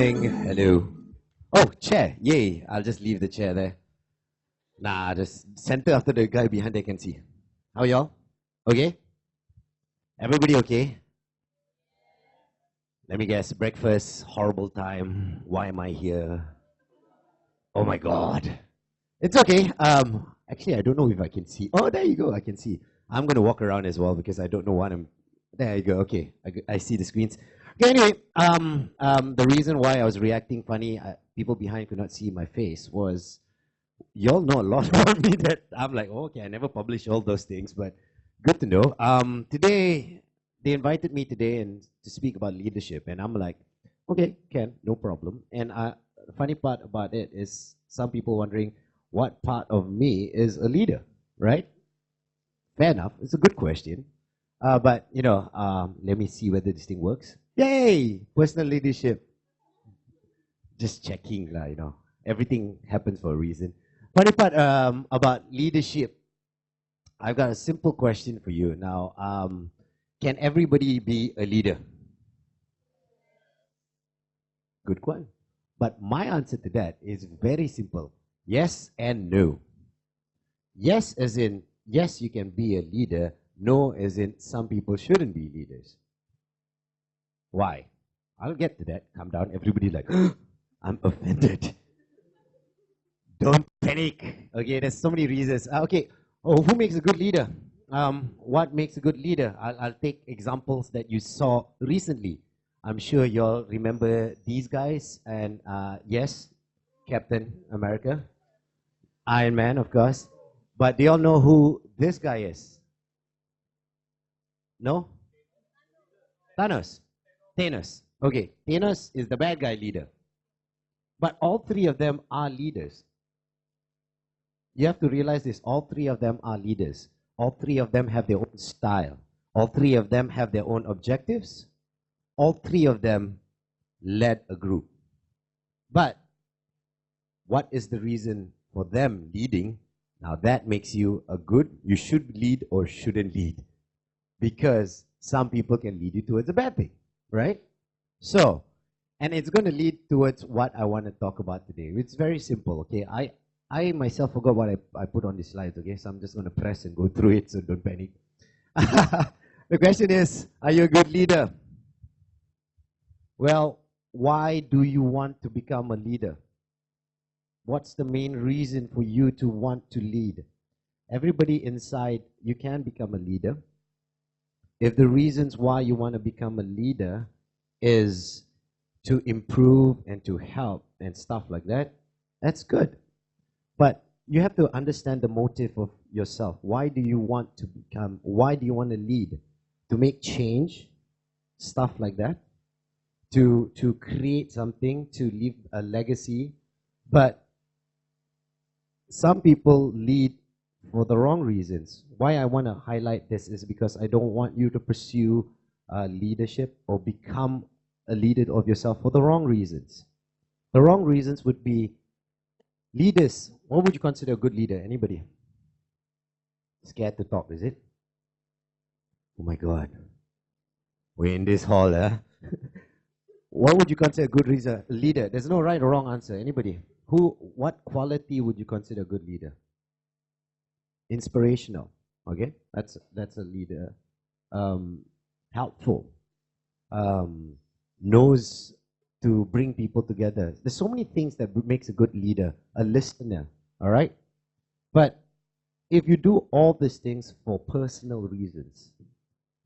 evening. Hello. Oh, chair. Yay. I'll just leave the chair there. Nah, just center after the guy behind there can see. How y'all? Okay? Everybody okay? Let me guess. Breakfast, horrible time. Why am I here? Oh my god. It's okay. Actually I don't know if I can see. Oh, there you go. I can see. I'm gonna walk around as well because I don't know what I'm. There you go. Okay. I see the screens. Okay, anyway, the reason why I was reacting funny, people behind could not see my face, was y'all know a lot about me that I'm like, oh, okay, I never publish all those things, but good to know. Today, they invited me today and to speak about leadership, and I'm like, okay, can, no problem. And the funny part about it is some people wondering what part of me is a leader, right? Fair enough. It's a good question. But, let me see whether this thing works. Yay! Personal leadership. Just checking, everything happens for a reason. Funny part about leadership, I've got a simple question for you. Now, can everybody be a leader? Good one. But my answer to that is very simple. Yes and no. Yes as in, yes, you can be a leader. No as in, some people shouldn't be leaders. Why? I'll get to that. Calm down. Everybody like, I'm offended. Don't panic. Okay, there's so many reasons. Okay, who makes a good leader? What makes a good leader? I'll take examples that you saw recently. I'm sure you'll remember these guys. And yes, Captain America, Iron Man, of course. But do you all know who this guy is? No? Thanos. Okay, Thanos is the bad guy leader. But all three of them are leaders. You have to realize this. All three of them are leaders. All three of them have their own style. All three of them have their own objectives. All three of them led a group. But what is the reason for them leading? Now that makes you you should lead or shouldn't lead. Because some people can lead you towards a bad thing, right? So, and it's going to lead towards what I want to talk about today. It's very simple, okay? I myself forgot what I put on the slides, okay? So I'm just going to press and go through it, so don't panic. The question is, are you a good leader? Well, why do you want to become a leader? What's the main reason for you to want to lead? Everybody inside, you can become a leader. If the reasons why you want to become a leader is to improve and to help and stuff like that, that's good. But you have to understand the motive of yourself. Why do you want to lead? To make change, stuff like that. To create something, to leave a legacy. But some people lead for the wrong reasons. Why I want to highlight this is because I don't want you to pursue leadership or become a leader of yourself for the wrong reasons. The wrong reasons would be leaders. What would you consider a good leader? Anybody? Scared to talk, is it? Oh my God. We're in this hall, huh? What would you consider a good leader? There's no right or wrong answer. Anybody? What quality would you consider a good leader? Inspirational. Okay? That's a leader. Helpful. Knows to bring people together. There's so many things that makes a good leader. A listener. All right? But if you do all these things for personal reasons,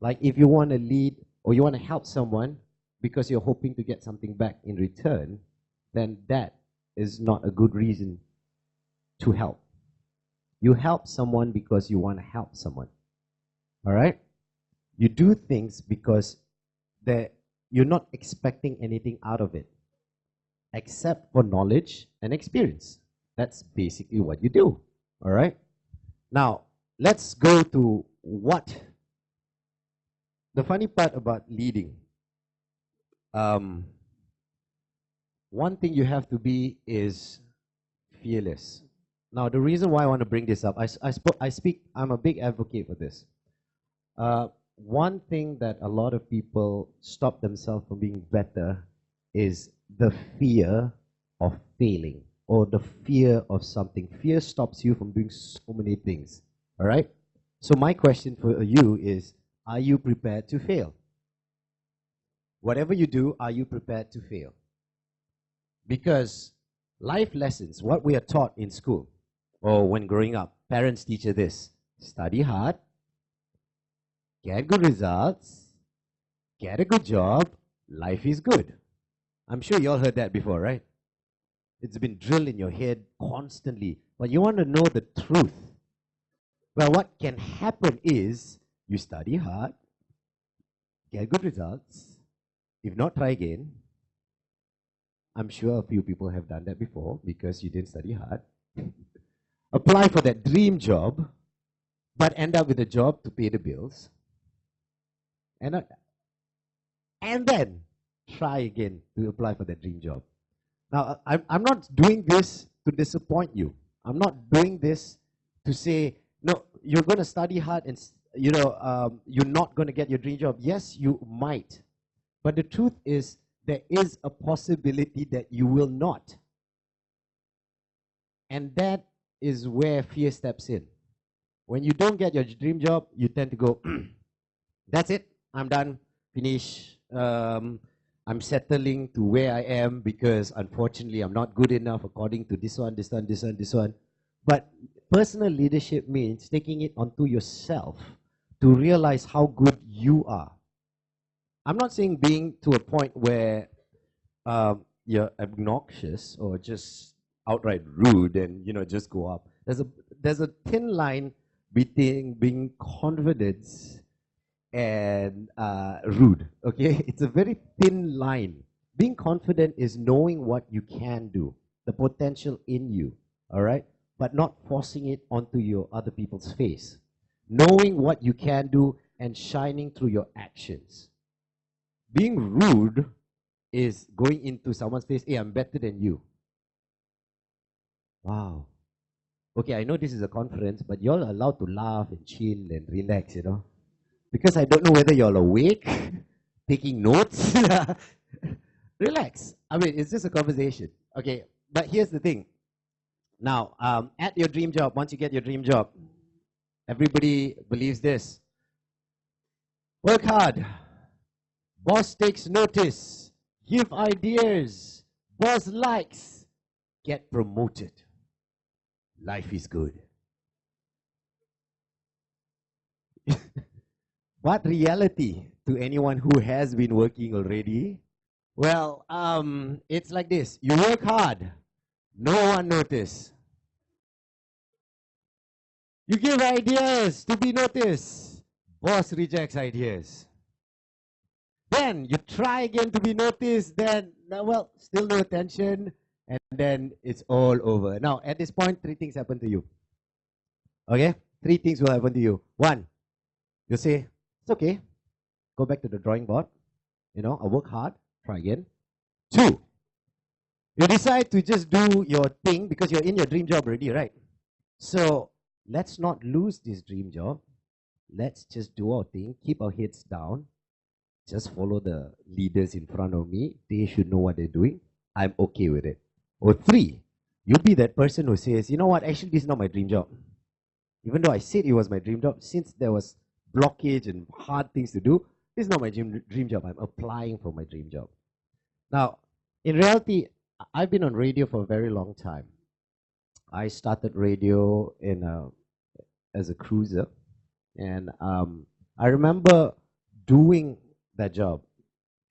like if you want to lead or you want to help someone because you're hoping to get something back in return, then that is not a good reason to help. You help someone because you want to help someone. All right? You do things because you're not expecting anything out of it, except for knowledge and experience. That's basically what you do. All right? Now, let's go to what the funny part about leading. One thing you have to be is fearless. Now, the reason why I want to bring this up, I'm a big advocate for this. One thing that a lot of people stop themselves from being better is the fear of failing or the fear of something. Fear stops you from doing so many things. All right? So, my question for you is, are you prepared to fail? Whatever you do, are you prepared to fail? Because life lessons, what we are taught in school or when growing up, parents teach you this: study hard, get good results, get a good job, life is good. I'm sure you all heard that before, right? It's been drilled in your head constantly. But you want to know the truth. Well, what can happen is you study hard, get good results. If not, try again. I'm sure a few people have done that before because you didn't study hard. Apply for that dream job, but end up with a job to pay the bills. And then try again to apply for that dream job. Now, I'm not doing this to disappoint you. I'm not doing this to say, no, you're going to study hard and, you're not going to get your dream job. Yes, you might. But the truth is, there is a possibility that you will not. And that is where fear steps in. When you don't get your dream job, you tend to go, that's it, I'm done, finish. I'm settling to where I am because unfortunately I'm not good enough according to this one, this one, this one, this one. But personal leadership means taking it onto yourself to realize how good you are. I'm not saying being to a point where you're obnoxious or just outright rude and just go up. There's a thin line between being confident and rude. Okay, it's a very thin line. Being confident is knowing what you can do, the potential in you. All right, but not forcing it onto your other people's face. Knowing what you can do and shining through your actions. Being rude is going into someone's face, hey, I'm better than you. Wow. Okay, I know this is a conference, but you're allowed to laugh and chill and relax, Because I don't know whether you're awake, taking notes. Relax. I mean, it's just a conversation. Okay, but here's the thing. Now, at your dream job, once you get your dream job, everybody believes this. Work hard. Boss takes notice. Give ideas. Boss likes. Get promoted. Life is good. What reality to anyone who has been working already? Well, it's like this. You work hard. No one notice. You give ideas to be noticed. Boss rejects ideas. Then you try again to be noticed. Then, well, still no attention. And then it's all over. Now, at this point, three things happen to you. Okay? Three things will happen to you. One, you say, it's okay. Go back to the drawing board. I'll work hard. Try again. Two, you decide to just do your thing because you're in your dream job already, right? So let's not lose this dream job. Let's just do our thing. Keep our heads down. Just follow the leaders in front of me. They should know what they're doing. I'm okay with it. Or three, you'll be that person who says, you know what, actually this is not my dream job. Even though I said it was my dream job, since there was blockage and hard things to do, this is not my dream job. I'm applying for my dream job. Now, in reality, I've been on radio for a very long time. I started radio as a cruiser, and I remember doing that job,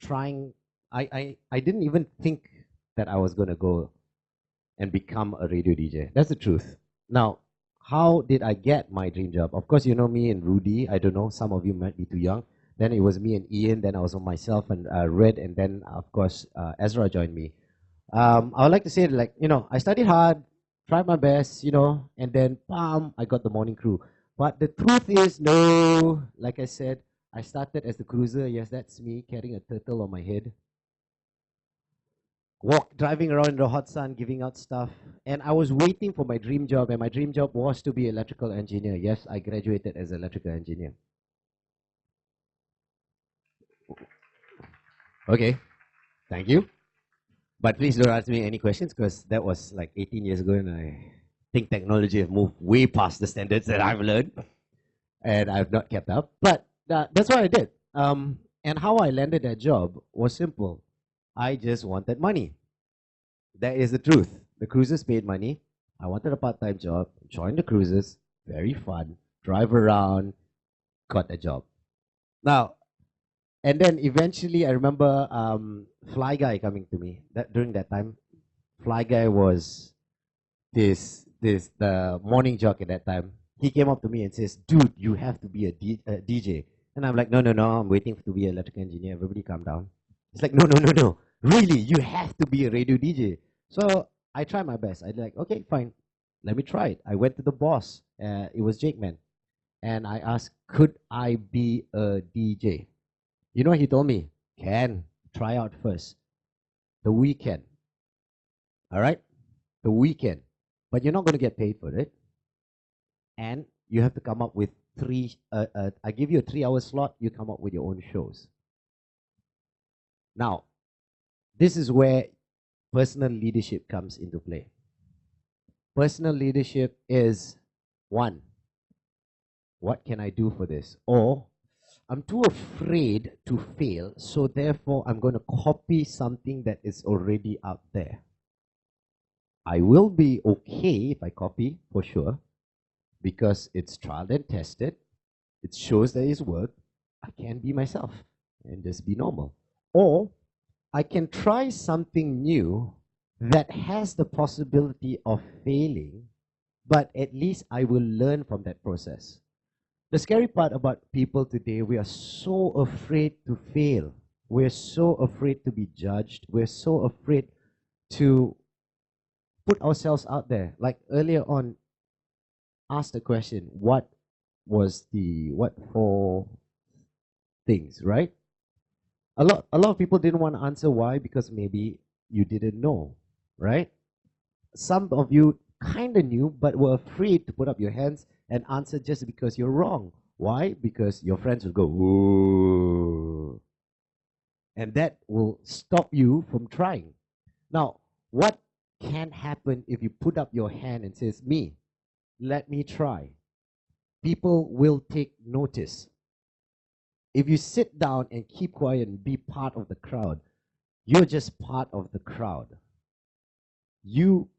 trying. I didn't even think that I was going to go and become a radio DJ. That's the truth. Now, how did I get my dream job? Of course, you know me and Rudy. I don't know, some of you might be too young. Then it was me and Ian. Then I was on myself and Red. And then, of course, Ezra joined me. I would like to say, I studied hard, tried my best, and then, bam, I got the morning crew. But the truth is, no, like I said, I started as the cruiser. Yes, that's me, carrying a turtle on my head. Driving around in the hot sun, giving out stuff. And I was waiting for my dream job, and my dream job was to be electrical engineer. Yes, I graduated as an electrical engineer. Okay, thank you. But please don't ask me any questions because that was like 18 years ago, and I think technology has moved way past the standards that I've learned, and I've not kept up. But that's what I did. And how I landed that job was simple. I just wanted money. That is the truth. The cruises paid money. I wanted a part-time job. Joined the cruises. Very fun. Drive around. Got a job. Now, and then eventually, I remember Fly Guy coming to me. That during that time, Fly Guy was the morning jock at that time. He came up to me and says, "Dude, you have to be a DJ." And I'm like, "No, no, no. I'm waiting to be an electrical engineer. Everybody, calm down." It's like, "No, no, no, no. Really, you have to be a radio DJ." So I tried my best. I like, okay, fine. Let me try it. I went to the boss. It was Jake Man, and I asked, "Could I be a DJ?" You know what he told me? Can try out first. The weekend. All right? The weekend. But you're not going to get paid for it. And you have to come up with I give you a 3-hour slot, you come up with your own shows. Now, this is where personal leadership comes into play. Personal leadership is, one, what can I do for this? Or, I'm too afraid to fail, so therefore I'm going to copy something that is already out there. I will be okay if I copy, for sure, because it's tried and tested. It shows that it's worked. I can be myself and just be normal. Or I can try something new that has the possibility of failing, but at least I will learn from that process. The scary part about people today, we are so afraid to fail. We're so afraid to be judged. We're so afraid to put ourselves out there. Like earlier on, ask the question, what for things, right? A lot of people didn't want to answer why, because maybe you didn't know, right? Some of you kind of knew, but were afraid to put up your hands and answer just because you're wrong. Why? Because your friends will go, "Whoa." And that will stop you from trying. Now, what can happen if you put up your hand and says, "Me, let me try"? People will take notice. If you sit down and keep quiet and be part of the crowd, you're just part of the crowd. You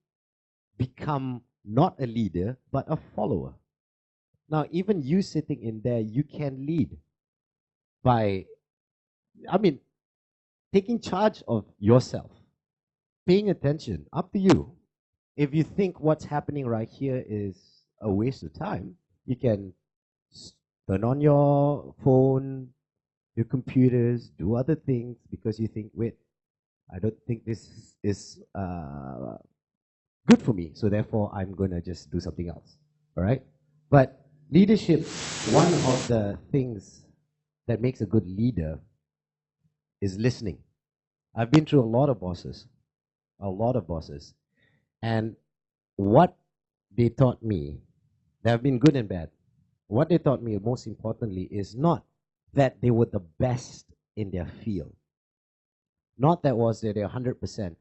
become not a leader, but a follower. Now, even you sitting in there, you can lead by, taking charge of yourself, paying attention, up to you. If you think what's happening right here is a waste of time, you can turn on your phone, your computers, do other things because you think, wait, I don't think this is good for me, so therefore I'm going to just do something else. All right? But leadership, one of the things that makes a good leader is listening. I've been through a lot of bosses. And what they taught me, they have been good and bad. What they taught me, most importantly, is not that they were the best in their field. Not that they're 100%.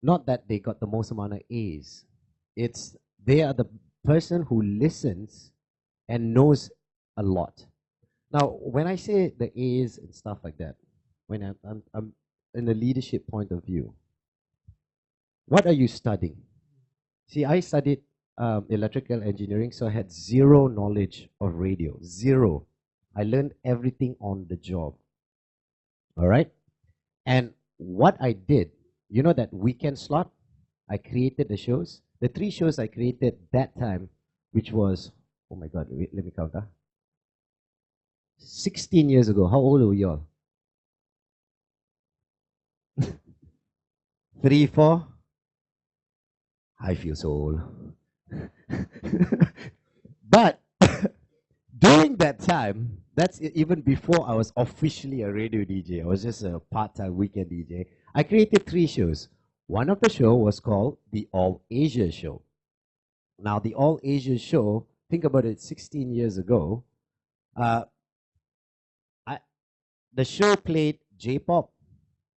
Not that they got the most amount of A's. It's they are the person who listens and knows a lot. Now, when I say the A's and stuff like that, when I'm in a leadership point of view, what are you studying? See, I studied electrical engineering, so I had zero knowledge of radio. Zero. I learned everything on the job. All right? And what I did, you know that weekend slot? I created the shows. The 3 shows I created that time, which was, oh my God, wait, let me count. 16 years ago. How old are you all? 3, 4? I feel so old. But during that time, that's even before I was officially a radio DJ. I was just a part-time weekend DJ. I created 3 shows. One of the show was called the All Asia Show. Now, the All Asia Show, think about it, 16 years ago, the show played J-pop,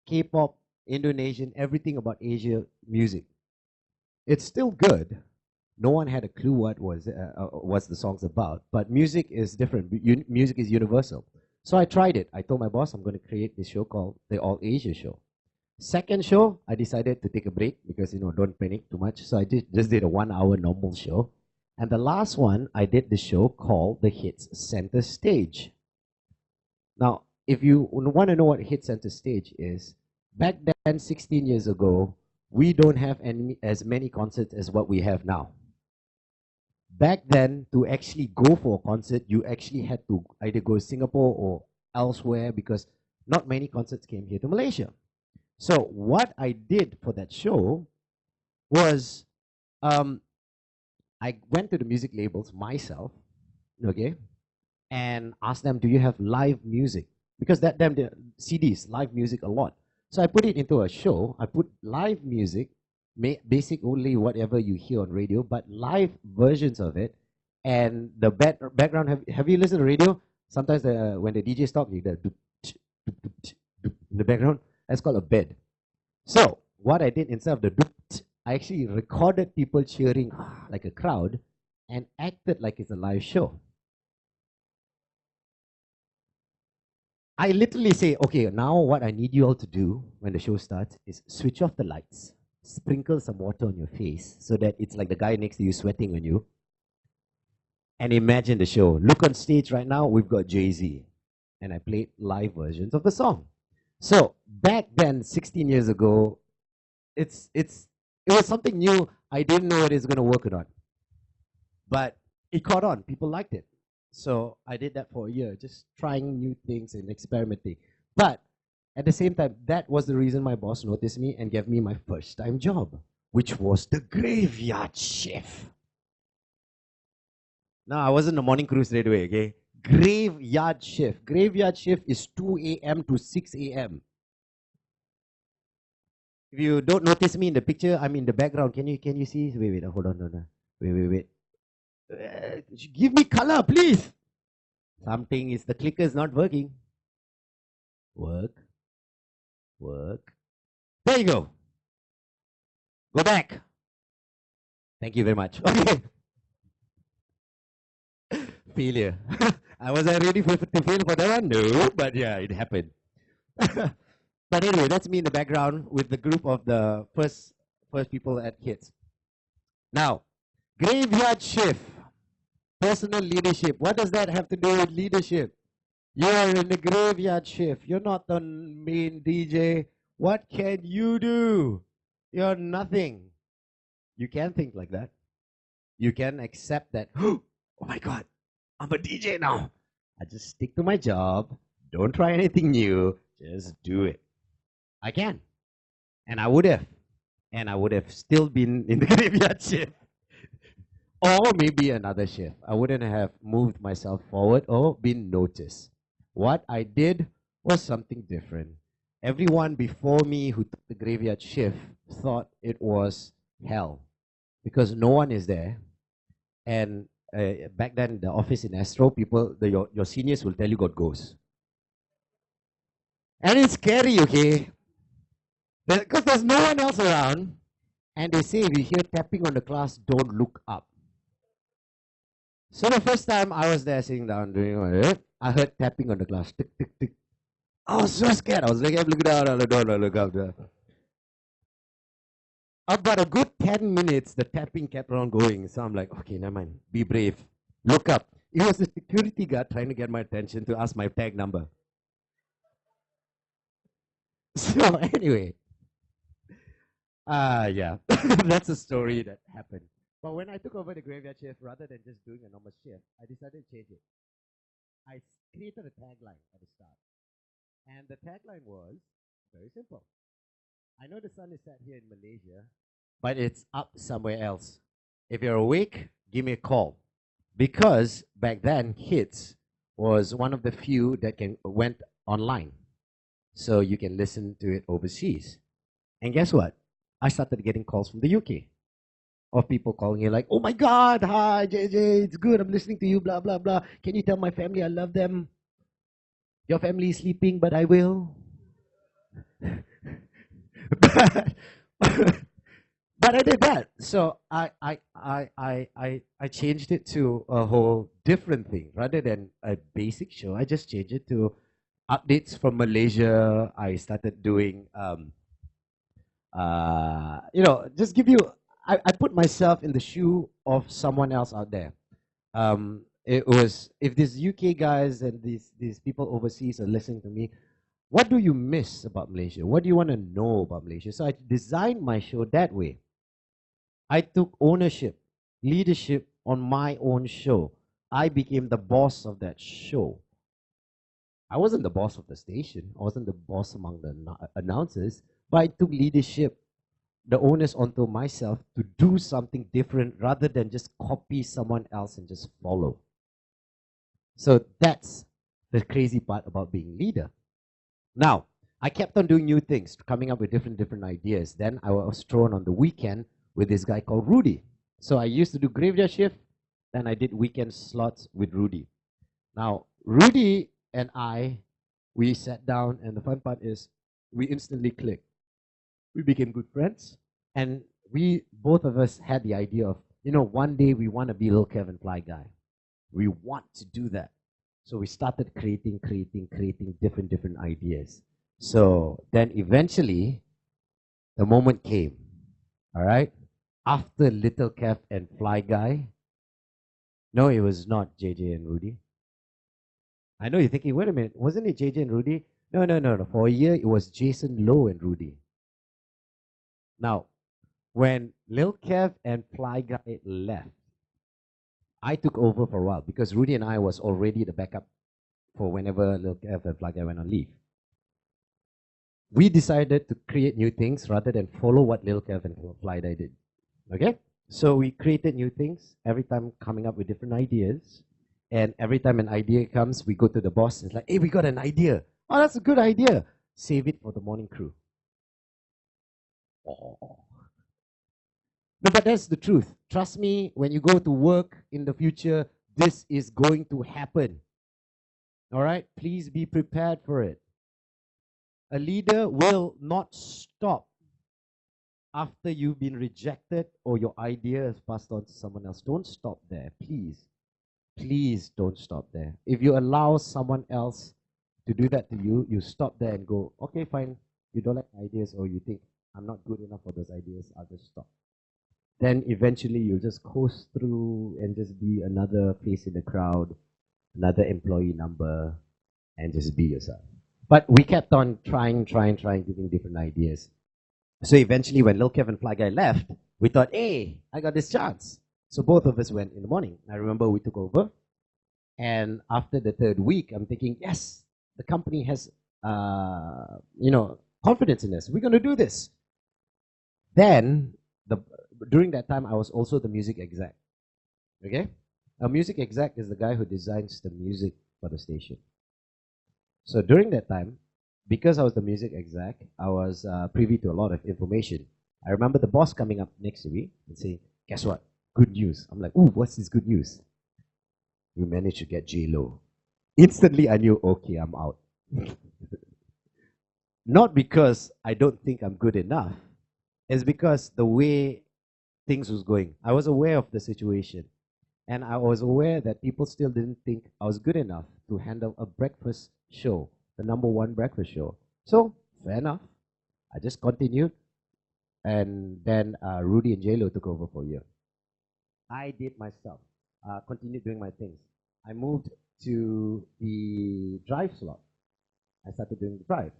K-pop, Indonesian, everything about Asia music. It's still good. No one had a clue what's the song's about, but music is different. Music is universal. So I tried it. I told my boss I'm going to create this show called the All Asia Show. Second show, I decided to take a break because don't panic too much. So I just did a 1 hour normal show, and the last one I did the show called the Hits Center Stage. Now, if you want to know what Hit Center Stage is, back then, 16 years ago, we don't have as many concerts as what we have now. Back then, to actually go for a concert, you actually had to either go to Singapore or elsewhere because not many concerts came here to Malaysia. So what I did for that show was I went to the music labels myself, okay, and asked them, do you have live music? Because that damn CDs, live music a lot. So I put it into a show. I put live music, basic only whatever you hear on radio, but live versions of it. And the background, have you listened to radio? Sometimes when the DJs talk, you in the background, that's called a bed. So what I did instead of the I actually recorded people cheering like a crowd and acted like it's a live show. I literally say, okay, now what I need you all to do when the show starts is switch off the lights, sprinkle some water on your face so that it's like the guy next to you sweating on you. And imagine the show. Look on stage right now, we've got Jay-Z. And I played live versions of the song. So back then, 16 years ago, it was something new. I didn't know it was going to work or not. But it caught on. People liked it. So I did that for a year, just trying new things and experimenting. But at the same time, that was the reason my boss noticed me and gave me my first time job, which was the graveyard shift. No, I wasn't a morning crew straight away, okay? Graveyard shift. Graveyard shift is 2 a.m. to 6 a.m. If you don't notice me in the picture, I'm in the background. Can you see? Wait, hold on. Wait. Give me color, please. Something is, the clicker is not working. Work. There you go. Go back. Thank you very much. Okay. Failure. I wasn't ready to fail for that one. No, but yeah, it happened. But anyway, that's me in the background with the group of the first people at Hits. Now, graveyard shift. Personal leadership. What does that have to do with leadership? You are in the graveyard shift. You're not the main DJ. What can you do? You're nothing. You can think like that. You can accept that. Oh my God, I'm a DJ now. I just stick to my job. Don't try anything new. Just do it. I can. And I would have. And I would have still been in the graveyard shift. Or maybe another shift. I wouldn't have moved myself forward or been noticed. What I did was something different. Everyone before me who took the graveyard shift thought it was hell because no one is there. And back then, the office in Astro, your seniors will tell you got ghosts. And it's scary, okay? Because there's no one else around. And they say if you hear tapping on the glass, don't look up. So the first time I was there sitting down doing it, I heard tapping on the glass. Tick, tick, tick. I was so scared. I was like, look down, look up. About a good 10 minutes, the tapping kept on going. So I'm like, okay, never mind. Be brave. Look up. It was a security guard trying to get my attention to ask my tag number. So anyway, yeah, that's a story that happened. But when I took over the graveyard shift, rather than just doing a normal shift, I decided to change it. I created a tagline at the start. And the tagline was very simple. I know the sun is set here in Malaysia, but it's up somewhere else. If you're awake, give me a call. Because back then, Hits was one of the few that went online. So you can listen to it overseas. And guess what? I started getting calls from the UK of people calling you like, oh my God, hi, JJ, it's good, I'm listening to you, blah, blah, blah. Can you tell my family I love them? Your family is sleeping, but I will. but, but I did that. So I changed it to a whole different thing. Rather than a basic show, I just changed it to updates from Malaysia. I started doing, just give you, I put myself in the shoe of someone else out there. It was, if these UK guys and these people overseas are listening to me, what do you miss about Malaysia? What do you want to know about Malaysia? So I designed my show that way. I took ownership, leadership on my own show. I became the boss of that show. I wasn't the boss of the station. I wasn't the boss among the announcers, but I took leadership, the onus onto myself to do something different rather than just copy someone else and just follow. So that's the crazy part about being leader. Now, I kept on doing new things, coming up with different ideas. Then I was thrown on the weekend with this guy called Rudy. So I used to do graveyard shift, then I did weekend slots with Rudy. Now, Rudy and I, we sat down, and the fun part is we instantly clicked. We became good friends, and we, both of us, had the idea of, one day we want to be Lil Kevin Fly Guy. We want to do that. So we started creating different ideas. So then eventually, the moment came, all right? After Little Kev and Fly Guy, no, it was not JJ and Rudy. I know you're thinking, wait a minute, wasn't it JJ and Rudy? No. For a year, it was Jason Lowe and Rudy. Now, when Lil Kev and Fly Guy left, I took over for a while because Rudy and I was already the backup for whenever Lil Kev and Fly Guy went on leave. We decided to create new things rather than follow what Lil Kev and Fly Guy did. Okay? So we created new things, every time coming up with different ideas. And every time an idea comes, we go to the boss and it's like, hey, we got an idea. Oh, that's a good idea. Save it for the morning crew. Oh. No, but that's the truth. Trust me, when you go to work in the future, this is going to happen. All right? Please be prepared for it. A leader will not stop after you've been rejected or your idea is passed on to someone else. Don't stop there, please. Please don't stop there. If you allow someone else to do that to you, you stop there and go, okay, fine, you don't like ideas or you think, I'm not good enough for those ideas, I'll just stop. Then eventually you'll just coast through and just be another face in the crowd, another employee number, and just be yourself. But we kept on trying, giving different ideas. So eventually when Lil Kevin Fly Guy left, we thought, hey, I got this chance. So both of us went in the morning. I remember we took over. And after the third week, I'm thinking, yes, the company has, confidence in us. We're going to do this. Then, during that time, I was also the music exec. Okay? A music exec is the guy who designs the music for the station. So during that time, because I was the music exec, I was privy to a lot of information. I remember the boss coming up next to me and saying, guess what? Good news. I'm like, ooh, what's this good news? We managed to get J-Lo. Instantly, I knew, okay, I'm out. Not because I don't think I'm good enough. It's because the way things was going. I was aware of the situation. And I was aware that people still didn't think I was good enough to handle a breakfast show, the #1 breakfast show. So, fair enough. I just continued. And then Rudy and J-Lo took over for a year. I did myself, continued doing my things. I moved to the drive slot. I started doing the drive.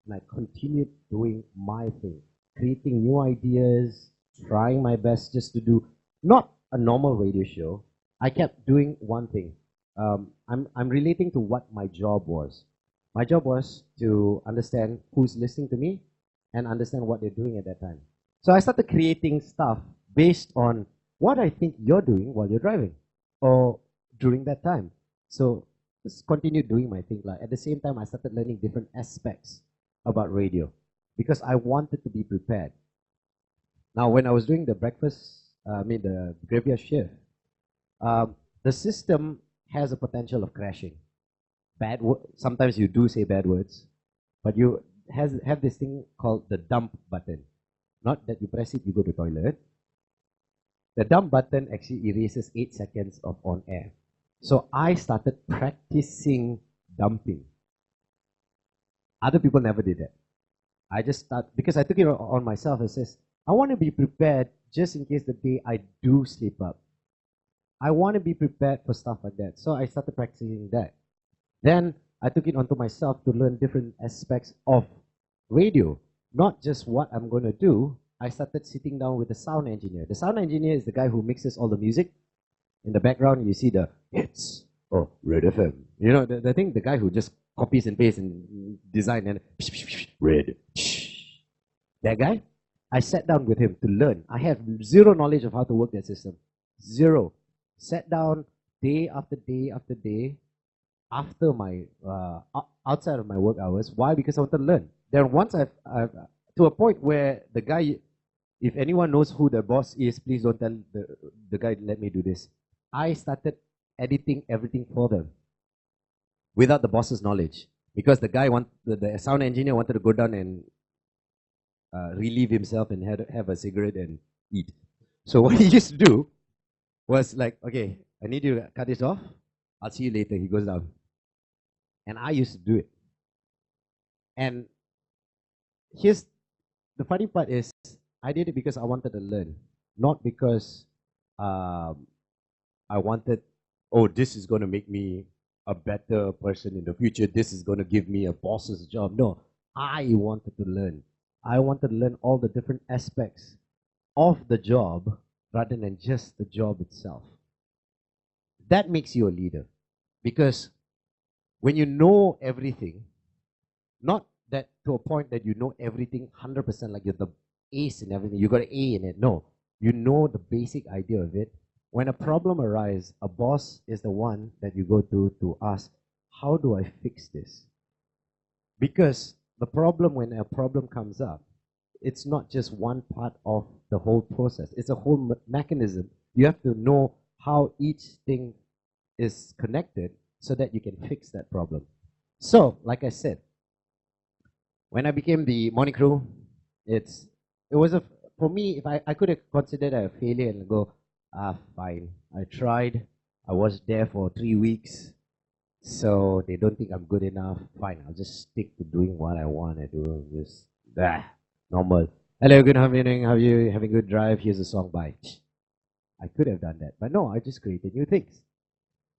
And I continued doing my thing, creating new ideas, trying my best just to do not a normal radio show. I kept doing one thing. I'm relating to what my job was. My job was to understand who's listening to me and understand what they're doing at that time. So I started creating stuff based on what I think you're doing while you're driving or during that time. So just continue doing my thing. Like at the same time, I started learning different aspects about radio because I wanted to be prepared. Now, when I was doing the the graveyard shift, the system has a potential of crashing. Sometimes you do say bad words, but have this thing called the dump button. Not that you press it, you go to toilet. The dump button actually erases 8 seconds of on air. So I started practicing dumping. Other people never did that. I just start because I took it on myself and says, I want to be prepared just in case the day I do slip up. I want to be prepared for stuff like that. So I started practicing that. Then I took it onto myself to learn different aspects of radio, not just what I'm going to do. I started sitting down with the sound engineer. The sound engineer is the guy who mixes all the music. In the background, you see the hits. Oh, Red FM. You know, the thing, the guy who just copies and pastes and design and Red. That guy, I sat down with him to learn. I have zero knowledge of how to work that system. Zero. Sat down day after day after day after my, outside of my work hours. Why? Because I want to learn. Then once I've to a point where the guy, if anyone knows who the boss is, please don't tell the guy, let me do this. I started editing everything for them without the boss's knowledge. Because the guy, the sound engineer wanted to go down and relieve himself and have a cigarette and eat. So what he used to do was like, okay, I need you to cut this off. I'll see you later. He goes down. And I used to do it. And here's the funny part is, I did it because I wanted to learn, not because I wanted, oh, this is going to make me a better person in the future. This is going to give me a boss's job. No, I wanted to learn. I wanted to learn all the different aspects of the job rather than just the job itself. That makes you a leader. Because when you know everything, not that to a point that you know everything 100%, like you're the ace in everything, you got an A in it. No, you know the basic idea of it. When a problem arises, a boss is the one that you go to ask, how do I fix this? Because the problem, when a problem comes up, it's not just one part of the whole process. It's a whole mechanism. You have to know how each thing is connected so that you can fix that problem. So, like I said, when I became the morning crew, it was for me, if I could have considered it a failure and go, fine, I tried, I was there for 3 weeks, so they don't think I'm good enough, fine, I'll just stick to doing what I want to do, just, normal. Hello, good evening, how are you, having a good drive, here's a song, bye. I could have done that, but no, I just created new things.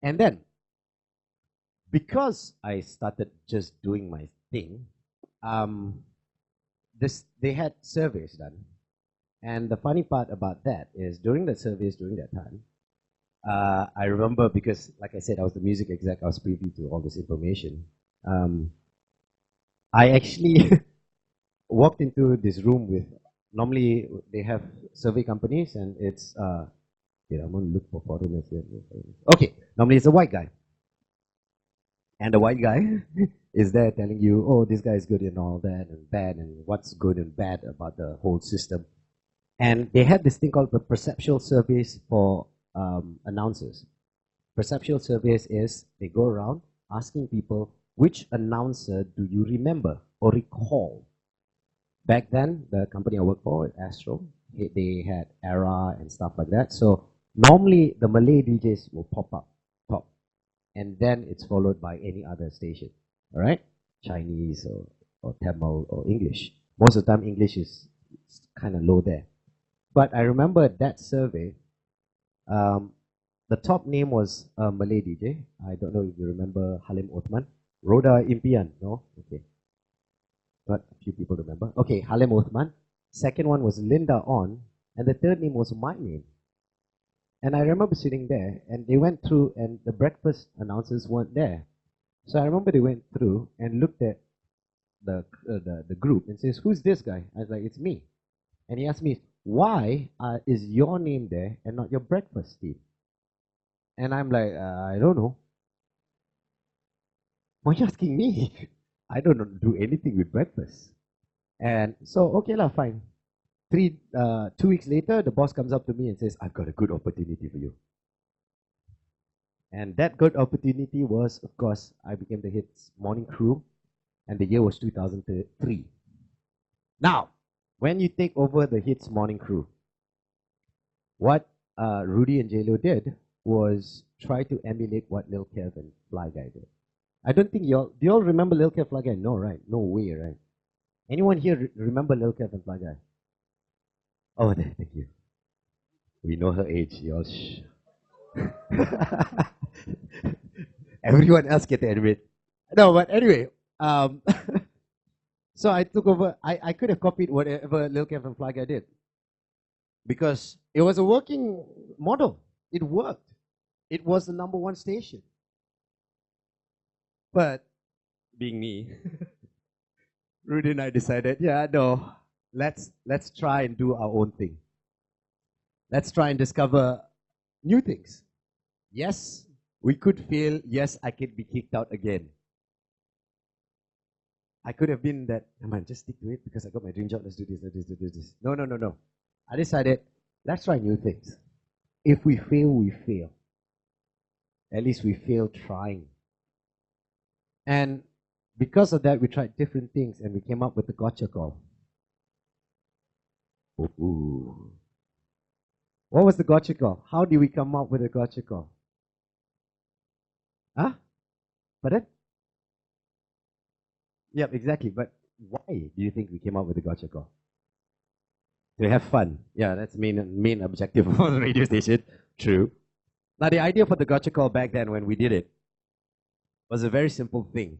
And then, because I started just doing my thing, they had surveys done. And the funny part about that is during the surveys during that time, I remember because, like I said, I was the music exec, I was privy to all this information. I actually walked into this room with, normally they have survey companies and it's, I'm going to look for foreigners here. Okay, normally it's a white guy. And the white guy is there telling you, oh, this guy is good and all that and bad and what's good and bad about the whole system. And they had this thing called the perceptual surveys for announcers. Perceptual surveys is they go around asking people, which announcer do you remember or recall? Back then, the company I worked for, Astro, they had Era and stuff like that. So normally the Malay DJs will pop up top. And then it's followed by any other station. All right? Chinese or Tamil or English. Most of the time, English is kind of low there. But I remember that survey, the top name was a Malay DJ. I don't know if you remember Halim Othman. Rhoda Impian, no? Okay. Not a few people remember. Okay, Halim Othman. Second one was Linda On. And the third name was my name. And I remember sitting there, and they went through, and the breakfast announcers weren't there. So I remember they went through and looked at the group and says, who's this guy? I was like, it's me. And he asked me, why is your name there and not your breakfast team? And I'm like, I don't know. Why are you asking me? I don't do anything with breakfast. And so, okay lah, fine. 2 weeks later, the boss comes up to me and says, I've got a good opportunity for you. And that good opportunity was, of course, I became the hits morning crew. and the year was 2003. Now, when you take over the Hits Morning Crew, what Rudy and JLo did was try to emulate what Lil Kev and Fly Guy did. I don't think do y'all remember Lil Kev, Fly Guy? No, right? No way, right? Anyone here remember Lil Kev and Fly Guy? Oh, thank you. We know her age, y'all. Shh. Everyone else get to admit. No, but anyway, so I took over. I could have copied whatever Lil Kev and Fly Guy did because it was a working model. It worked. It was the #1 station. But being me, Rudy and I decided, yeah, no, let's try and do our own thing. Let's try and discover new things. Yes, we could fail. Yes, I could be kicked out again. I could have been that, man, just stick to it because I got my dream job. Let's do this, let's do this. No. I decided, let's try new things. If we fail, we fail. At least we fail trying. And because of that, we tried different things and we came up with the gotcha call. Ooh. What was the gotcha call? How did we come up with a gotcha call? Huh? Pardon? Yep, exactly. But why do you think we came up with the gotcha call? To have fun. Yeah, that's main objective of the radio station. True. Now, the idea for the gotcha call back then when we did it was a very simple thing.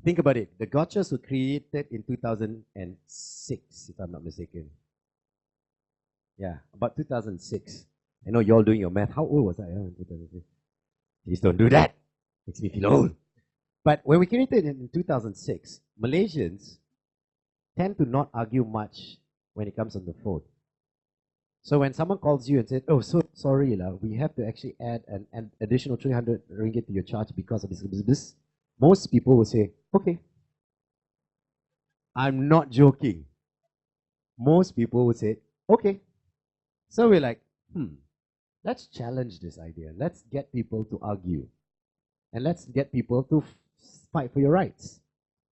Think about it. The gotchas were created in 2006, if I'm not mistaken. Yeah, about 2006. I know you're all doing your math. How old was I in 2006? Please don't do that. Makes me feel old. But when we created it in 2006, Malaysians tend to not argue much when it comes on the phone. So when someone calls you and says, oh, so sorry, we have to actually add an additional 300 ringgit to your charge because of this, most people will say, okay. I'm not joking. Most people will say, okay. So we're like, let's challenge this idea. Let's get people to argue. And let's get people to fight for your rights.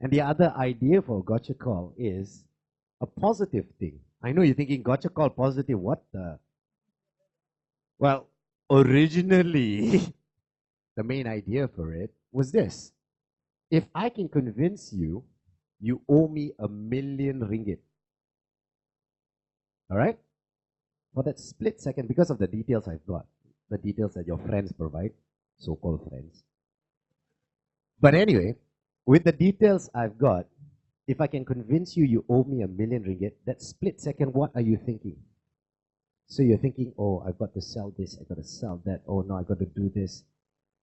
And the other idea for a gotcha call is a positive thing. I know you're thinking, gotcha call positive, what the? Well, originally, the main idea for it was this. If I can convince you, you owe me 1 million ringgit. All right? For that split second, because of the details I've got, the details that your friends provide, so-called friends. But anyway, with the details I've got, if I can convince you you owe me 1 million ringgit, that split second, what are you thinking? So you're thinking, oh, I've got to sell this, I've got to sell that, oh no, I've got to do this,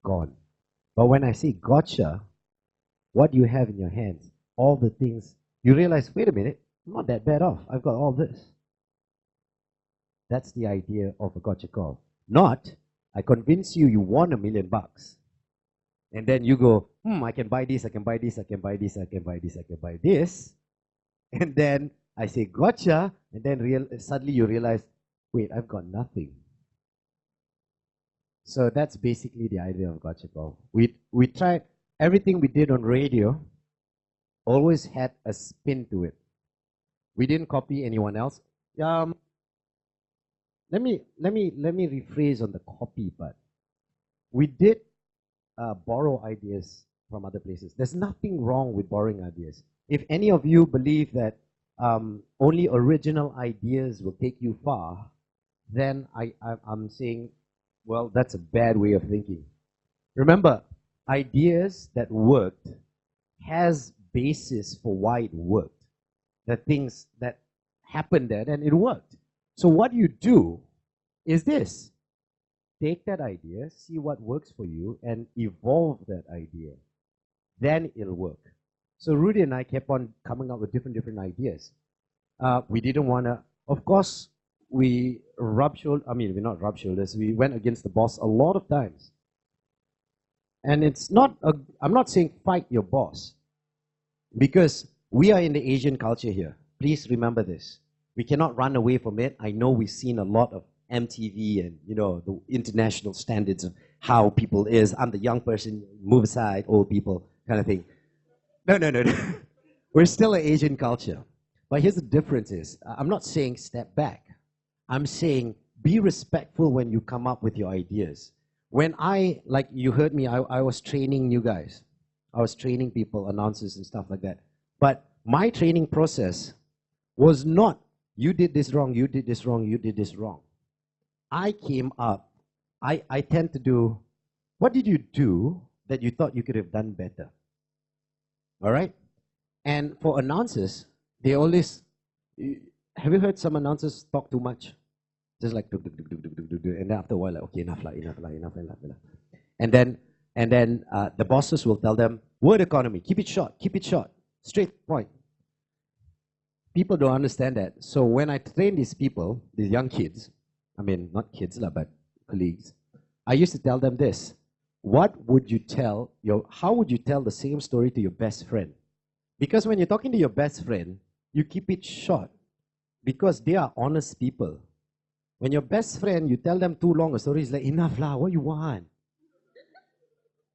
gone. But when I say gotcha, what you have in your hands, all the things, you realize, wait a minute, I'm not that bad off, I've got all this. That's the idea of a gotcha call. Not, I convince you you won $1 million. And then you go, I can buy this, I can buy this, I can buy this, I can buy this, I can buy this. And then I say, gotcha. And then suddenly you realize, wait, I've got nothing. So that's basically the idea of gotcha call. We tried, everything we did on radio always had a spin to it. We didn't copy anyone else. Let me rephrase on the copy part. We did borrow ideas from other places. There's nothing wrong with borrowing ideas. If any of you believe that only original ideas will take you far, then I'm saying, well, that's a bad way of thinking. Remember, ideas that worked has basis for why it worked. The things that happened there, and it worked. So what you do is this. Take that idea, see what works for you, and evolve that idea. Then it'll work. So Rudy and I kept on coming up with different ideas. We didn't want to, of course, we we're not rub shoulders, we went against the boss a lot of times. And it's not, I'm not saying fight your boss, because we are in the Asian culture here. Please remember this. We cannot run away from it. I know we've seen a lot of MTV and, the international standards of how people is. I'm the young person, move aside, old people, kind of thing. No, no, no, no. We're still an Asian culture. But here's the difference is, I'm not saying step back. I'm saying be respectful when you come up with your ideas. When like you heard me, I was training you guys. I was training people, announcers and stuff like that. But my training process was not, you did this wrong, you did this wrong, you did this wrong. I came up, I tend to do, what did you do that you thought you could have done better? All right? And for announcers, they always, have you heard some announcers talk too much? Just like, and then after a while, like, okay, enough. And then the bosses will tell them, word economy, keep it short, straight point. People don't understand that. So when I train these people, these young kids, I mean, not kids, but colleagues, I used to tell them this. How would you tell the same story to your best friend? Because when you're talking to your best friend, you keep it short because they are honest people. When your best friend, you tell them too long a story, it's like, enough lah, what you want?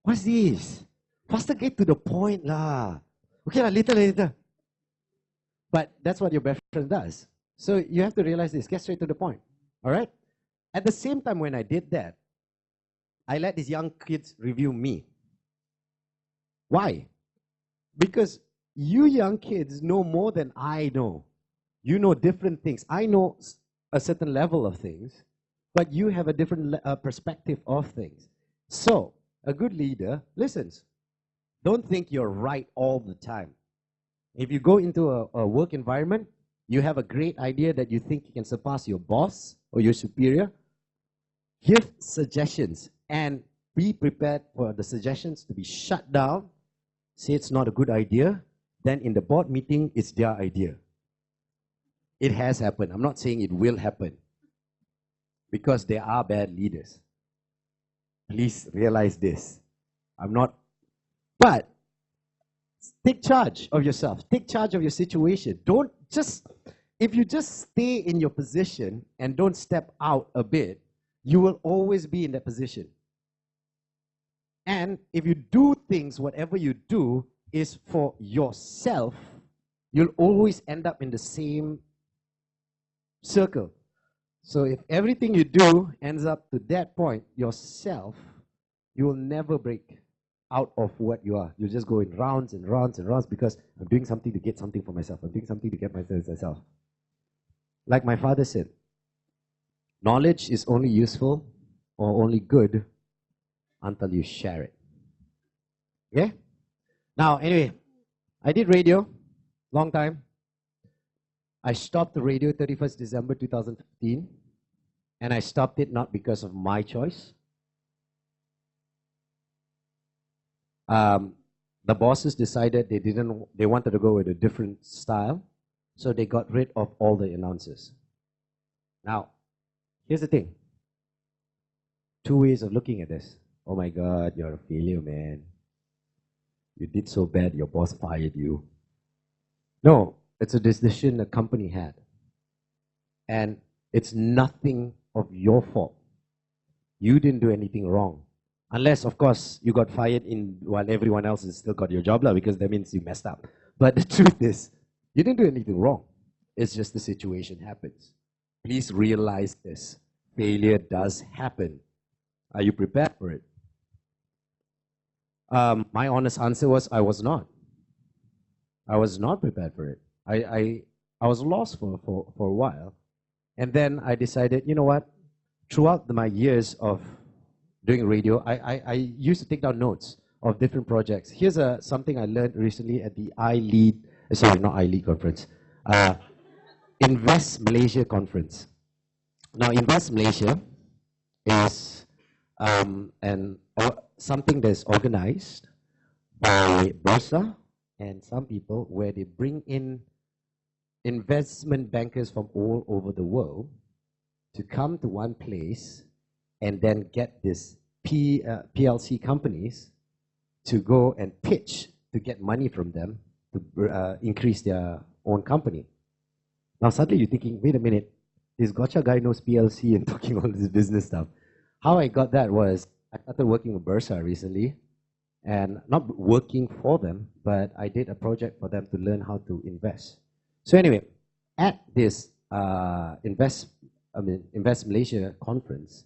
What's this? Faster get to the point lah. Okay lah, later. But that's what your best friend does. So you have to realize this, get straight to the point, all right? At the same time when I did that, I let these young kids review me. Why? Because you young kids know more than I know. You know different things. I know a certain level of things, but you have a different perspective of things. So, a good leader listens. Don't think you're right all the time. If you go into a work environment, you have a great idea that you think you can surpass your boss or your superior, give suggestions and be prepared for the suggestions to be shut down. Say it's not a good idea, then in the board meeting, it's their idea. It has happened. I'm not saying it will happen because there are bad leaders. Please realize this. But take charge of yourself. Take charge of your situation. If you just stay in your position and don't step out a bit, you will always be in that position. And if you do things, whatever you do is for yourself, you'll always end up in the same circle. So if everything you do ends up to that point, yourself, you will never break out of what you are. You just go in rounds and rounds and rounds because I'm doing something to get something for myself. I'm doing something to get myself. Like my father said, knowledge is only useful or only good until you share it. Okay? Now, anyway, I did radio, long time. I stopped the radio 31st December 2015, and I stopped it not because of my choice. The bosses decided they wanted to go with a different style, so they got rid of all the announcers. Now, here's the thing. Two ways of looking at this. Oh my God, you're a failure, man. You did so bad, your boss fired you. No, it's a decision the company had. And it's nothing of your fault. You didn't do anything wrong. Unless, of course, you got fired while everyone else has still got your job, because that means you messed up. But the truth is, you didn't do anything wrong. It's just the situation happens. Please realize this. Failure does happen. Are you prepared for it? My honest answer was, I was not. I was not prepared for it. I was lost for a while. And then I decided, you know what? Throughout my years of doing radio, I used to take down notes of different projects. Here's something I learned recently at the iLEAD, sorry, not iLEAD conference, Invest Malaysia conference. Now, Invest Malaysia is something that's organized by Bursa and some people where they bring in investment bankers from all over the world to come to one place and then get these PLC companies to go and pitch to get money from them to increase their own company. Now suddenly you're thinking, wait a minute, this gotcha guy knows PLC and talking all this business stuff. How I got that was, I started working with Bursa recently, and not working for them, but I did a project for them to learn how to invest. So anyway, at this Invest Malaysia conference,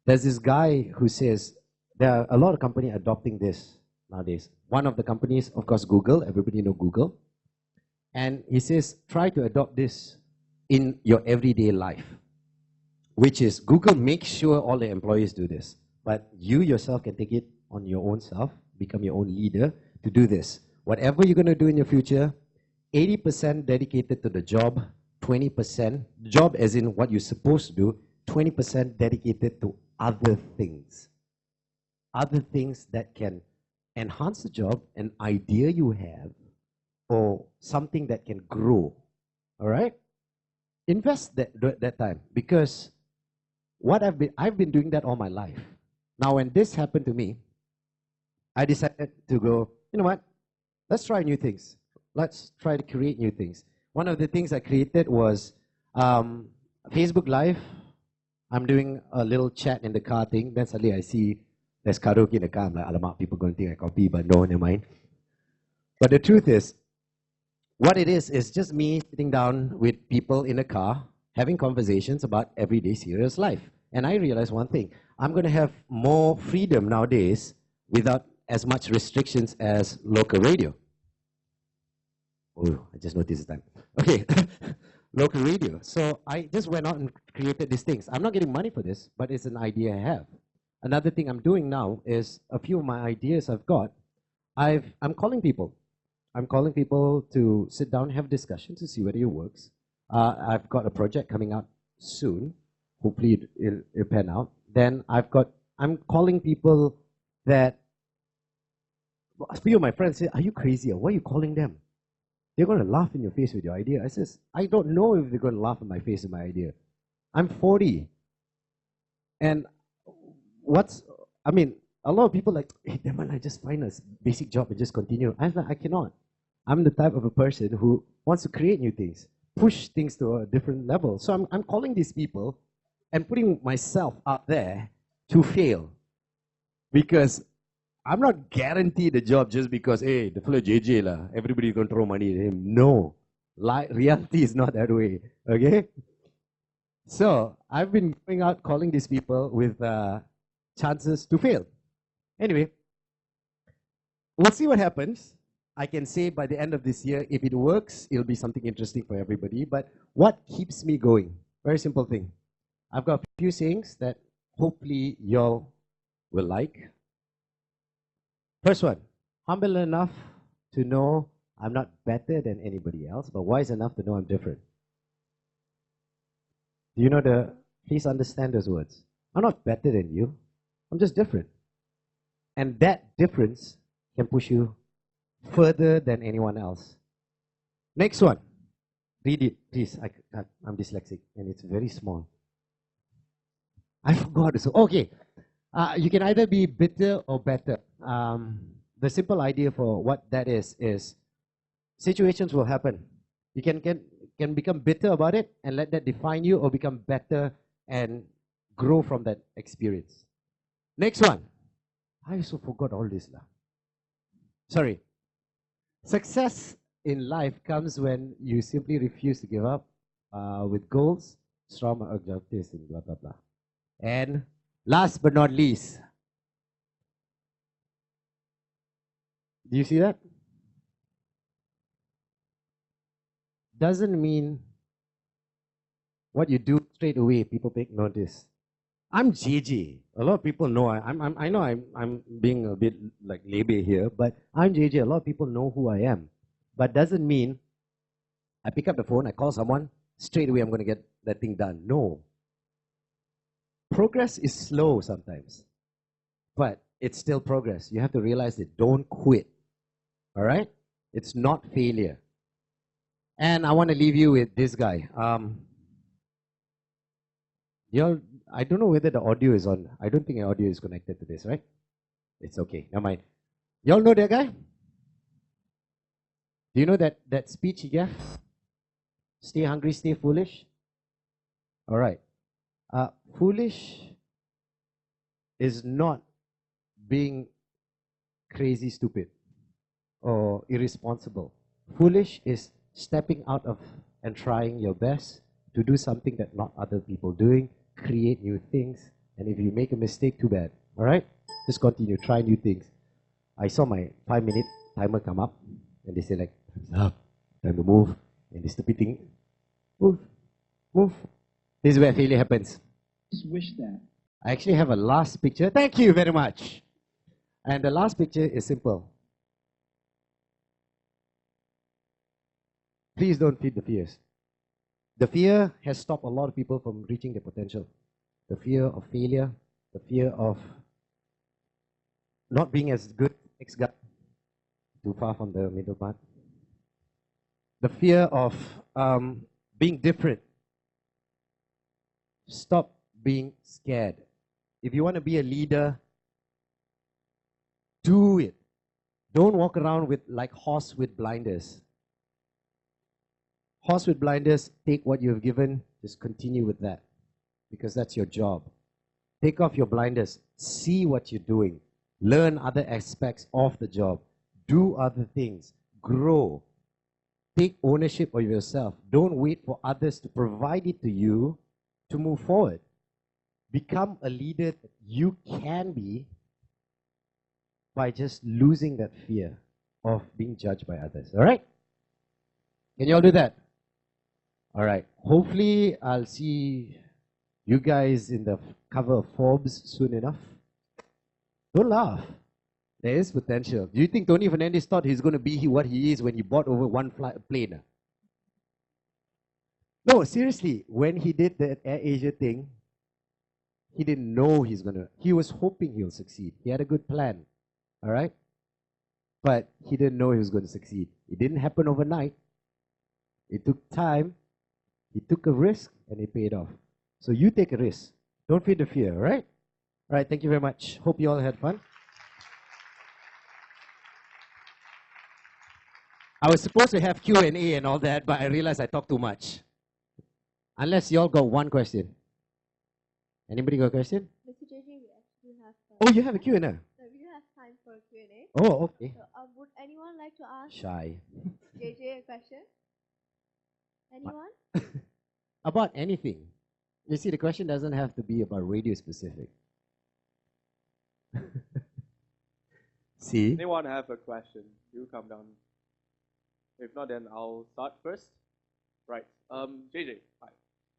there's this guy who says there are a lot of companies adopting this nowadays. One of the companies, of course, Google. Everybody know Google. And he says, try to adopt this in your everyday life, which is Google makes sure all the employees do this. But you yourself can take it on your own self, become your own leader to do this. Whatever you're going to do in your future, 80% dedicated to the job, 20%, job as in what you're supposed to do, 20% dedicated to other things. Other things that can enhance the job, an idea you have, or something that can grow. All right? Invest that time, because what I've been doing that all my life. Now, when this happened to me, I decided to go, you know what? Let's try new things. Let's try to create new things. One of the things I created was Facebook Live. I'm doing a little chat in the car thing. Then suddenly I see there's karaoke in the car. I'm like, alamak, people going to think I copy, but no, never mind. But the truth is, what it is just me sitting down with people in a car, having conversations about everyday serious life. And I realized one thing. I'm going to have more freedom nowadays without as much restrictions as local radio. Oh, I just noticed the time. Okay, local radio. So I just went out and created these things. I'm not getting money for this, but it's an idea I have. Another thing I'm doing now is a few of my ideas I've got. I'm calling people. I'm calling people to sit down and have discussions to see whether it works. I've got a project coming out soon. Hopefully it'll pan out. Then I'm calling people that, a few of my friends say, are you crazy? Why are you calling them? They're going to laugh in your face with your idea. I says, I don't know if they're going to laugh in my face with my idea. I'm 40. And a lot of people like, hey, Deman, I just find a basic job and just continue. I'm like, I cannot. I'm the type of a person who wants to create new things, push things to a different level. So I'm calling these people and putting myself out there to fail. Because I'm not guaranteed a job just because, hey, the fellow JJ lah, everybody going to throw money at him. No. Reality is not that way. Okay? So I've been going out calling these people with chances to fail. Anyway, we'll see what happens. I can say by the end of this year, if it works, it'll be something interesting for everybody. But what keeps me going? Very simple thing. I've got a few sayings that hopefully y'all will like. First one, humble enough to know I'm not better than anybody else, but wise enough to know I'm different. Do you know please understand those words. I'm not better than you. I'm just different. And that difference can push you further than anyone else. Next one. Read it, please. I'm dyslexic, and it's very small. I forgot. So, okay. You can either be bitter or better. The simple idea for what that is situations will happen. You can become bitter about it and let that define you, or become better and grow from that experience. Next one. I also forgot all this. Sorry. Success in life comes when you simply refuse to give up with goals, strong objectives, and blah, blah, blah. And last but not least, do you see that? Doesn't mean what you do straight away, people take notice. I'm JJ. A lot of people know. I know I'm being a bit like lebe here, but I'm JJ. A lot of people know who I am. But doesn't mean I pick up the phone, I call someone, straight away I'm going to get that thing done. No. Progress is slow sometimes, but it's still progress. You have to realize it. Don't quit. All right? It's not failure. And I want to leave you with this guy. I don't know whether the audio is on. I don't think the audio is connected to this, right? It's okay. Never mind. Y'all know that guy? Do you know that speech he gave? Stay hungry, stay foolish. All right. Foolish is not being crazy stupid or irresponsible. Foolish is stepping out of and trying your best to do something that not other people doing, create new things, and if you make a mistake, too bad. All right? Just continue, try new things. I saw my 5-minute timer come up, and they say like, time's up, time to move, and the stupid thing, move, move. This is where failure happens. Just wish that. I actually have a last picture. Thank you very much. And the last picture is simple. Please don't feed the fears. The fear has stopped a lot of people from reaching their potential. The fear of failure, the fear of not being as good, ex-guy, too far from the middle part. The fear of being different. Stop being scared. If you want to be a leader, do it. Don't walk around with like horse with blinders. Horse with blinders, take what you have given, just continue with that. Because that's your job. Take off your blinders. See what you're doing. Learn other aspects of the job. Do other things. Grow. Take ownership of yourself. Don't wait for others to provide it to you to move forward. Become a leader that you can be by just losing that fear of being judged by others. All right? Can you all do that? All right. Hopefully, I'll see you guys in the cover of Forbes soon enough. Don't laugh. There is potential. Do you think Tony Fernandez thought he's going to be what he is when he bought over one plane? No, seriously. When he did the Air Asia thing, he didn't know he's going to. He was hoping he'll succeed. He had a good plan. All right? But he didn't know he was going to succeed. It didn't happen overnight. It took time. He took a risk and it paid off. So you take a risk. Don't feed the fear, all right? All right, thank you very much. Hope you all had fun. I was supposed to have Q&A and all that, but I realized I talked too much. Unless you all got one question. Anybody got a question? Mr. JJ, we actually have... Oh, you have a Q&A? No, we do have time for a Q&A. Oh, okay. So, would anyone like to ask Shy. JJ a question? Anyone? About anything. You see, the question doesn't have to be about radio specific. See? Anyone have a question? You come down. If not, then I'll start first. Right. JJ, hi.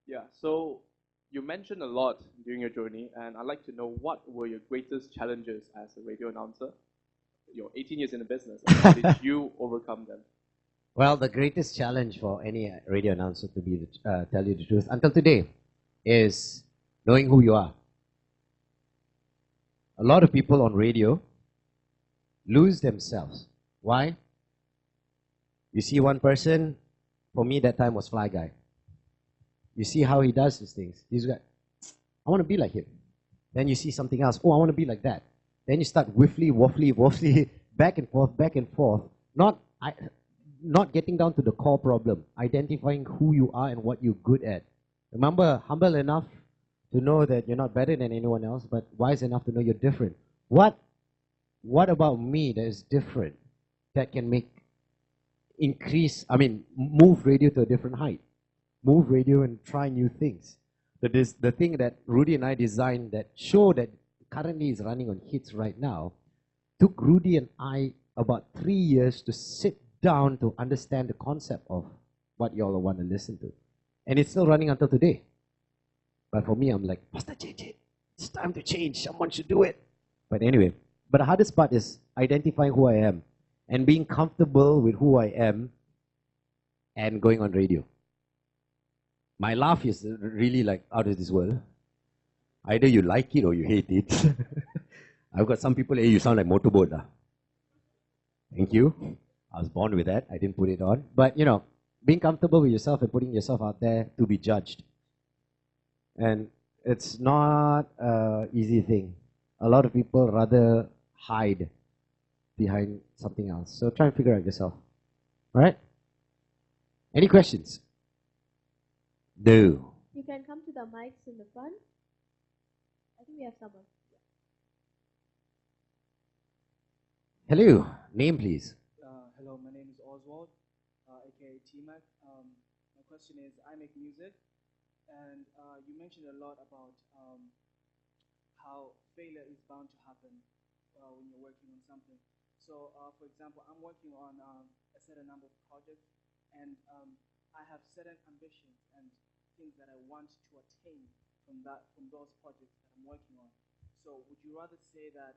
Yeah, so you mentioned a lot during your journey, and I'd like to know what were your greatest challenges as a radio announcer? You're 18 years in the business. And how did you overcome them? Well, the greatest challenge for any radio announcer, to be tell you the truth, until today, is knowing who you are. A lot of people on radio lose themselves. Why? You see one person, for me that time was Fly Guy. You see how he does his things. He's got, I want to be like him. Then you see something else. Oh, I want to be like that. Then you start waffly, back and forth. Not getting down to the core problem. About who you are and what you're good at. Remember, humble enough to know that you're not better than anyone else, but wise enough to know you're different. What about me that is different that can move radio to a different height? Move radio and try new things. The thing that Rudy and I designed, that show that currently is running on hits right now, took Rudy and I about 3 years to sit down to understand the concept of what you all want to listen to. And it's still running until today. But for me, I'm like, Pastor JJ, it's time to change. Someone should do it. But anyway, but the hardest part is identifying who I am and being comfortable with who I am and going on radio. My laugh is really like out of this world. Either you like it or you hate it. I've got some people, hey, you sound like motorboat. Thank you. I was born with that. I didn't put it on. But, being comfortable with yourself and putting yourself out there to be judged. And it's not an easy thing. A lot of people rather hide behind something else. So try and figure out yourself. All right? Any questions? No. You can come to the mics in the front. I think we have someone. Hello, name please. Hello, my name is Oswald, aka T-Mac. My question is, I make music, and you mentioned a lot about how failure is bound to happen when you're working on something. So, for example, I'm working on a certain number of projects, and I have certain ambitions and things that I want to attain from those projects that I'm working on. So, would you rather say that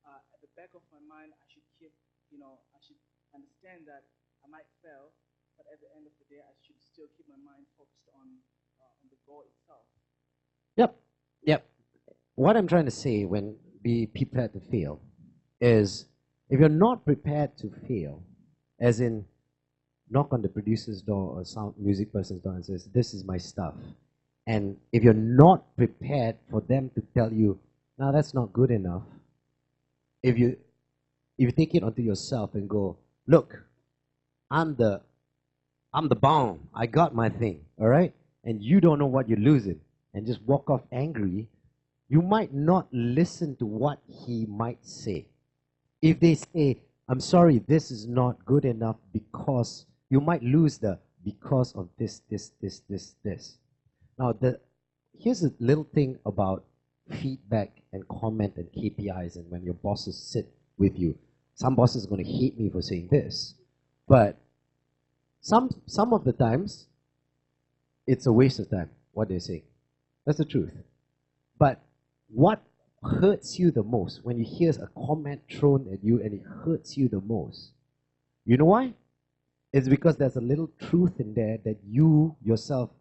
at the back of my mind, I should keep, I should understand that I might fail, but at the end of the day, I should still keep my mind focused on the goal itself? Yep, yep. What I'm trying to say when be prepared to fail is if you're not prepared to fail, as in knock on the producer's door or sound music person's door and says, "This is my stuff," and if you're not prepared for them to tell you, "No, that's not good enough," if you take it onto yourself and go, "Look, I'm the bomb. I got my thing, all right," and you don't know what you're losing, and just walk off angry, you might not listen to what he might say. If they say, "I'm sorry, this is not good enough because," you might lose the because of this, this, this, this, this. Now, here's a little thing about feedback and comment and KPIs, and when your bosses sit with you. Some bosses are going to hate me for saying this, but some of the times, it's a waste of time, what they say. That's the truth. But what hurts you the most when you hear a comment thrown at you and it hurts you the most? You know why? It's because there's a little truth in there that you yourself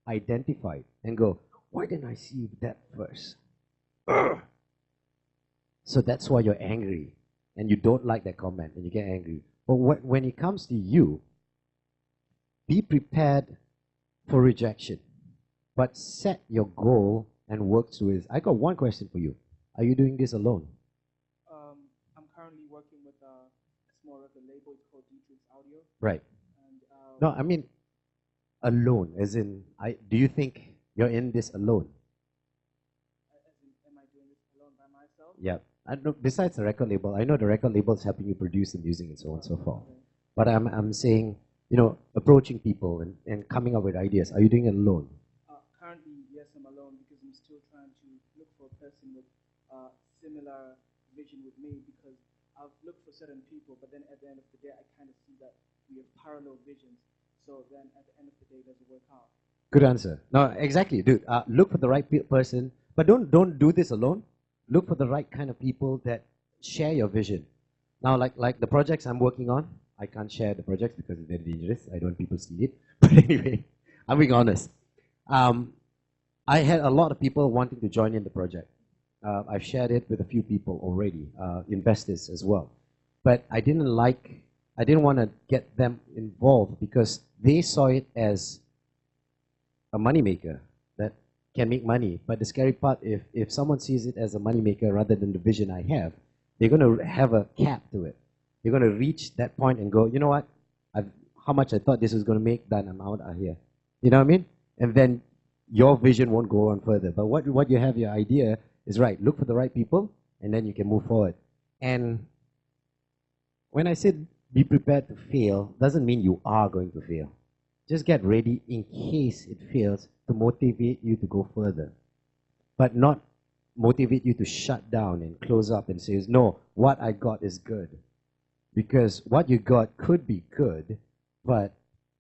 identified and go, "Why didn't I see that first?" So that's why you're angry and you don't like that comment and you get angry. But when it comes to you, be prepared for rejection, but set your goal and work towards. I got one question for you. Are you doing this alone? I'm currently working with a small record label. It's called D Audio. Right. And No, I mean alone, as in, do you think you're in this alone? am I doing this alone by myself? Yeah. I know, besides the record label, I know the record label is helping you produce the music and so on and so forth. Okay. But I'm saying, approaching people and coming up with ideas. Are you doing it alone? Currently, yes, I'm alone because I'm still trying to look for a person with similar vision with me, because I've looked for certain people, but then at the end of the day, I kind of see that we have parallel visions. So then at the end of the day, it doesn't work out. Good answer. No, exactly, dude. Look for the right person, but don't do this alone. Look for the right kind of people that share your vision. Now, like the projects I'm working on, I can't share the projects because it's very dangerous. I don't want people to see it. But anyway, I'm being honest. I had a lot of people wanting to join in the project. I've shared it with a few people already, investors as well. But I didn't want to get them involved because they saw it as a moneymaker that can make money. But the scary part, if someone sees it as a moneymaker rather than the vision I have, they're going to have a cap to it. They're going to reach that point and go, "You know what? How much I thought this was going to make, done, I'm out of here." You know what I mean? And then your vision won't go on further. But what you have, your idea is right. Look for the right people, and then you can move forward. And when I said be prepared to fail, doesn't mean you are going to fail. Just get ready in case it fails to motivate you to go further, but not motivate you to shut down and close up and say, "No, what I got is good." Because what you got could be good, but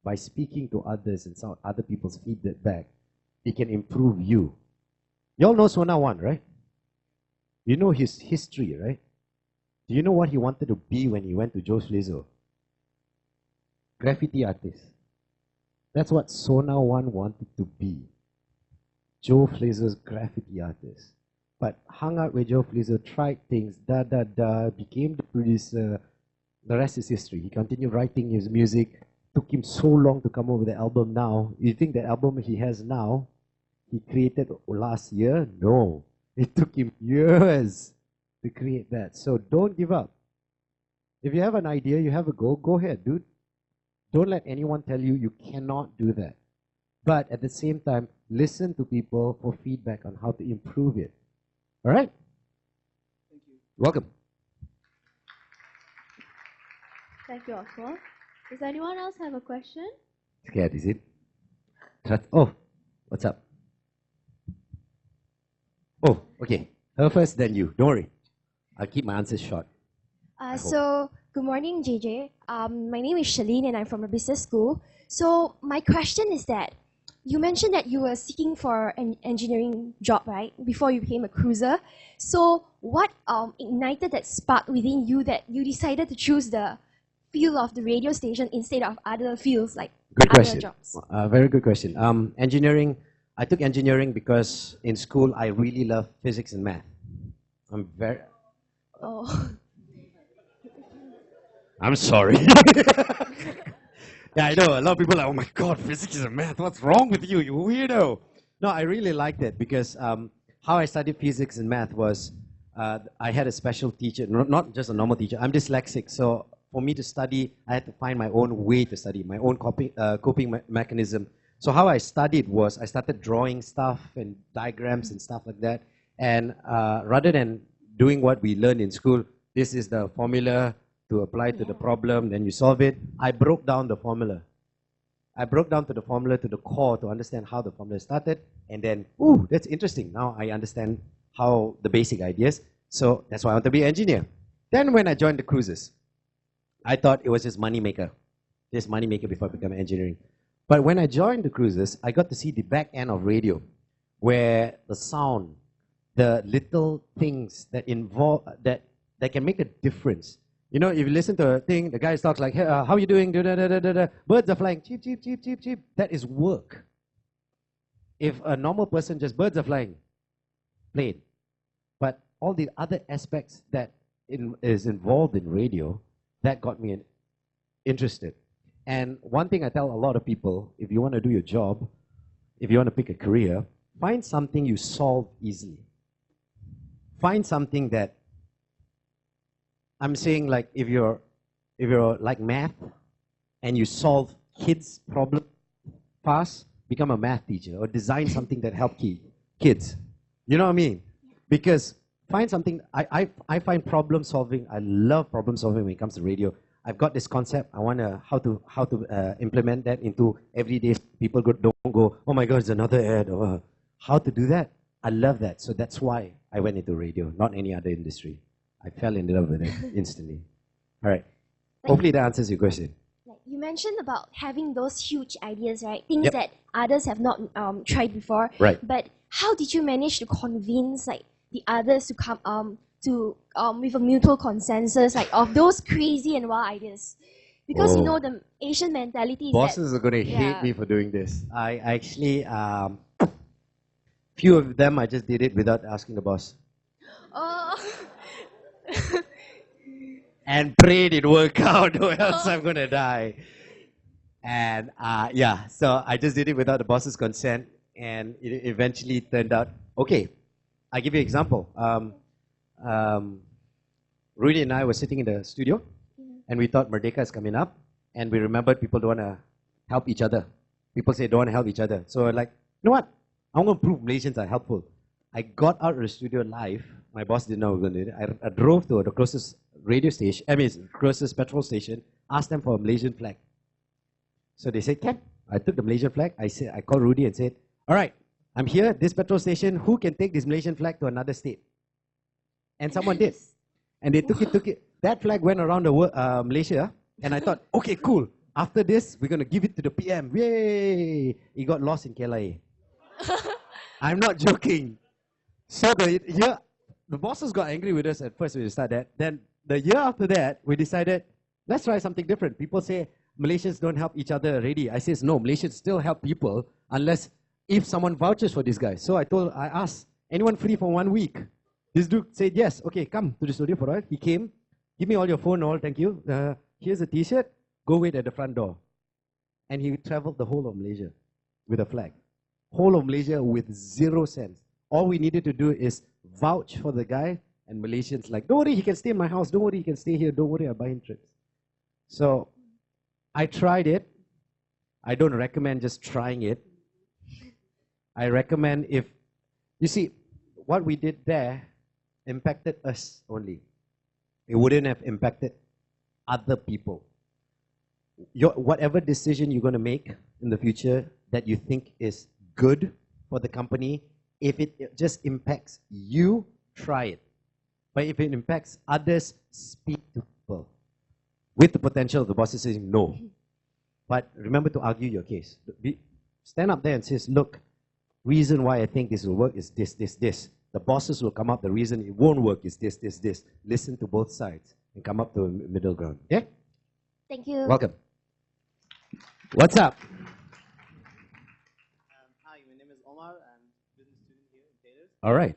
by speaking to others and some other people's feedback, it can improve you. Y'all know Sona Wan, right? You know his history, right? Do you know what he wanted to be when he went to Joe Flizzo? Graffiti artist. That's what Sona Wan wanted to be. Joe Flizzo's graffiti artist. But hung out with Joe Flizzo, tried things, became the producer. The rest is history. He continued writing his music. Took him so long to come up with the album now. You think the album he has now, he created last year? No. It took him years to create that. So don't give up. If you have an idea, you have a goal, go ahead, dude. Don't let anyone tell you you cannot do that. But at the same time, listen to people for feedback on how to improve it. All right? Thank you. Welcome. Thank you, Oswald. Does anyone else have a question? Scared, is it? Oh, what's up? Oh, okay. Her first, then you. Don't worry. I'll keep my answers short. Good morning, JJ. My name is Shalene and I'm from a business school. So my question is that you mentioned that you were seeking for an engineering job, right, before you became a cruiser. So what ignited that spark within you that you decided to choose the field of the radio station instead of other fields like Good other question. jobs? Very good question. Engineering, I took engineering because in school I really love physics and math. Oh. I'm sorry. Yeah, I know. A lot of people are like, oh my God, physics and math. What's wrong with you, you weirdo? No, I really liked it because how I studied physics and math was I had a special teacher, not just a normal teacher. I'm dyslexic, so for me to study, I had to find my own way to study, my own coping mechanism. So how I studied was I started drawing stuff and diagrams and stuff like that. And rather than doing what we learned in school, this is the formula to apply to the problem, then you solve it. I broke down the formula. I broke down to the formula to the core to understand how the formula started. And then, ooh, that's interesting. Now I understand how the basic ideas. So that's why I want to be an engineer. Then when I joined the cruises, I thought it was just money maker before I became engineering. But when I joined the cruises, I got to see the back end of radio, where the sound, the little things that involve that can make a difference. You know, if you listen to a thing, the guy talks like, hey, how are you doing? Da, da, da, da, da, da. Birds are flying. Cheep, cheep, cheep, cheep, cheep. That is work. If a normal person just birds are flying, plain. But all the other aspects that is involved in radio, that got me interested. And one thing I tell a lot of people, if you want to do your job, if you want to pick a career, find something you solve easily. Find something that I'm saying, like, if you're like math and you solve kids' problems fast, become a math teacher or design something that help kids. You know what I mean? Because find something. I find problem solving. I love problem solving when it comes to radio. I've got this concept. I want to how to implement that into everyday. People don't go, oh my God, it's another ad. Or how to do that? I love that. So that's why I went into radio, not any other industry. I fell in love with it instantly. All right. Hopefully that answers your question. You mentioned about having those huge ideas, right? Things Yep. that others have not tried before. Right. But how did you manage to convince like the others to come with a mutual consensus like of those crazy and wild ideas? Because you know the Asian mentality is Bosses are going to hate me for doing this. I actually, few of them I just did it without asking the boss. Oh. And prayed it work out or else I'm going to die. And yeah, so I just did it without the boss's consent, and it eventually turned out, okay, I'll give you an example. Rudy and I were sitting in the studio, and we thought Merdeka is coming up, and we remembered people don't want to help each other. People say don't want to help each other. So we're like, you know what? I'm going to prove Malaysians are helpful. I got out of the studio live. My boss didn't know we were going to do it. I drove to the closest radio station, closest petrol station, asked them for a Malaysian flag. So they said, can. I took the Malaysian flag. I called Rudy and said, all right, I'm here, this petrol station. Who can take this Malaysian flag to another state? And someone did. And they took it. That flag went around the world, Malaysia. And I thought, okay, cool. After this, we're going to give it to the PM. Yay! It got lost in KLIA. I'm not joking. So the bosses got angry with us at first when we started that. Then the year after that, we decided, let's try something different. People say Malaysians don't help each other already. I says, no, Malaysians still help people unless if someone vouches for this guy. So I asked, anyone free for 1 week? This dude said, yes. Okay, come to the studio for a while. He came. Give me all your phone, all, thank you. Here's a t-shirt. Go wait at the front door. And he traveled the whole of Malaysia with a flag. Whole of Malaysia with 0 cents. All we needed to do is vouch for the guy, and Malaysians like, don't worry, he can stay in my house. Don't worry, he can stay here. Don't worry, I'll buy him trips. So I tried it. I don't recommend just trying it. I recommend if, you see, what we did there impacted us only. It wouldn't have impacted other people. whatever decision you're going to make in the future that you think is good for the company, if it just impacts you, try it. But if it impacts others, speak to people. With the potential of the bosses saying no. But remember to argue your case. Stand up there and says, look, reason why I think this will work is this, this, this. The bosses will come up, the reason it won't work is this, this, this. Listen to both sides and come up to a middle ground. Okay? Thank you. Welcome. What's up? Hi, my name is Omar. I'm a business student here in Taylor. All right.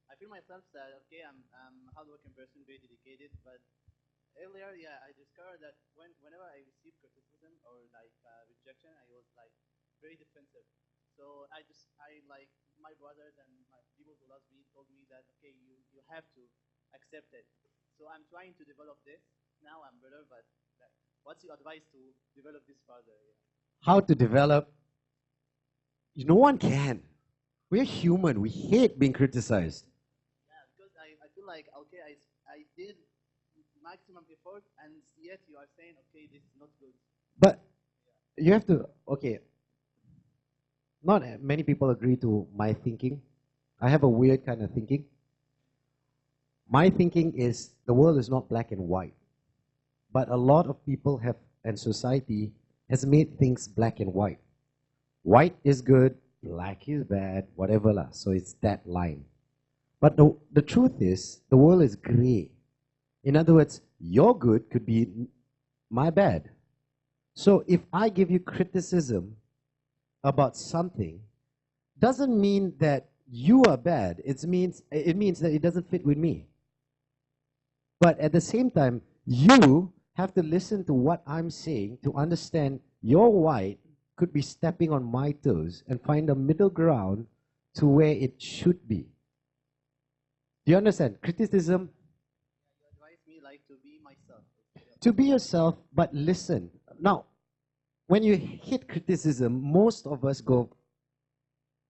I feel myself that, okay, I'm a hardworking person, very dedicated, but earlier, I discovered that whenever I receive criticism or rejection, I was very defensive. So I like my brothers and my people who love me told me that, okay, you have to accept it. So I'm trying to develop this. Now I'm better, but what's your advice to develop this further? Yeah. How to develop? No one can. We're human. We hate being criticized. Yeah, because I feel like, okay, I did maximum effort, and yet you are saying, okay, this is not good. But you have to, okay, not many people agree to my thinking. I have a weird kind of thinking. My thinking is the world is not black and white. But a lot of people have, and society has made things black and white. White is good, black is bad, whatever lah. So it's that line. But the truth is, the world is gray. In other words, your good could be my bad. So if I give you criticism about something, doesn't mean that you are bad. It means that it doesn't fit with me. But at the same time, you have to listen to what I'm saying to understand your white could be stepping on my toes and find a middle ground to where it should be. Do you understand? Criticism. You advise me to be myself. To be yourself, but listen. Now, when you hit criticism, most of us go,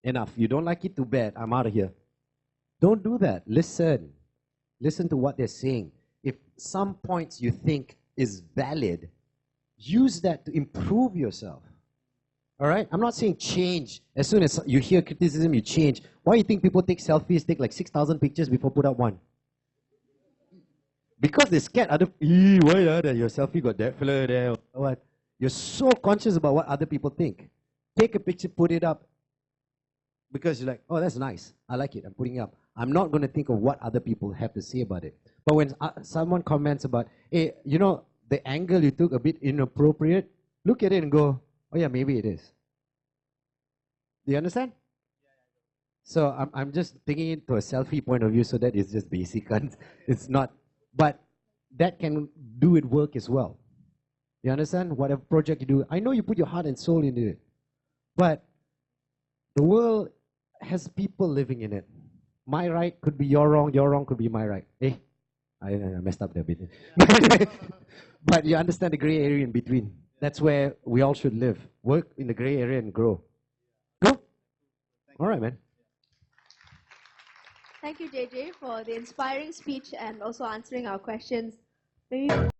enough. You don't like it, too bad. I'm out of here. Don't do that. Listen. Listen to what they're saying. If some points you think is valid, use that to improve yourself. All right? I'm not saying change. As soon as you hear criticism, you change. Why do you think people take selfies, take 6,000 pictures before put up one? Because they're scared. Why your selfie got that fella there? What? You're so conscious about what other people think. Take a picture, put it up. Because you're like, oh, that's nice. I like it. I'm putting it up. I'm not going to think of what other people have to say about it. But when someone comments about, hey, the angle you took a bit inappropriate, look at it and go, oh yeah, maybe it is. Do you understand? So I'm just thinking it to a selfie point of view, so that is just basic. It's not, but that can do it work as well. You understand? Whatever project you do, I know you put your heart and soul into it, but the world has people living in it. My right could be your wrong could be my right. I messed up there a bit. But you understand the gray area in between. That's where we all should live. Work in the gray area and grow. Go? All right, man. Thank you, JJ, for the inspiring speech and also answering our questions. Maybe